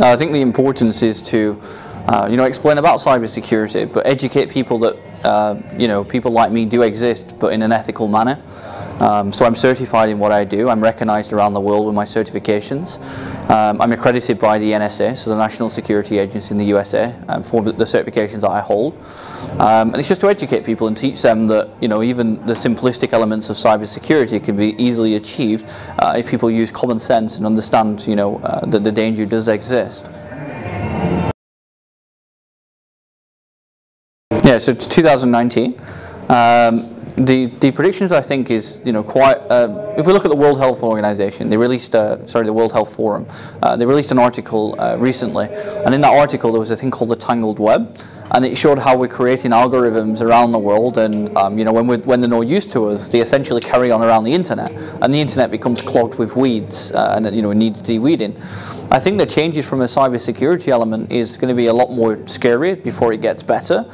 I think the importance is to explain about cybersecurity, but educate people that people like me do exist, but in an ethical manner. So I'm certified in what I do. I'm recognized around the world with my certifications. I'm accredited by the NSA, so the National Security Agency in the USA, for the certifications that I hold. And it's just to educate people and teach them that even the simplistic elements of cybersecurity can be easily achieved if people use common sense and understand that the danger does exist. Yeah, so 2019. The predictions, I think, is quite. If we look at the World Health Organization, they released the World Health Forum. They released an article recently, and in that article there was a thing called the tangled web, and it showed how we're creating algorithms around the world, and when they're no use to us, they essentially carry on around the internet, and the internet becomes clogged with weeds, and it needs de-weeding. I think the changes from a cybersecurity element is going to be a lot more scary before it gets better.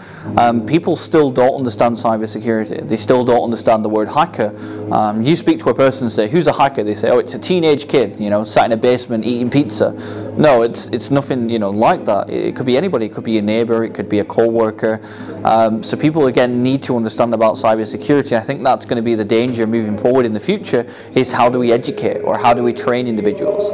People still don't understand cybersecurity. They still don't understand the word hacker. You speak to a person and say, "Who's a hacker?" They say, "Oh, it's a teenage kid, sat in a basement eating pizza." No, it's nothing, like that. It could be anybody. It could be a neighbor. It could be a co-worker. So people again need to understand about cybersecurity. I think that's going to be the danger moving forward in the future. Is how do we educate or how do we train individuals?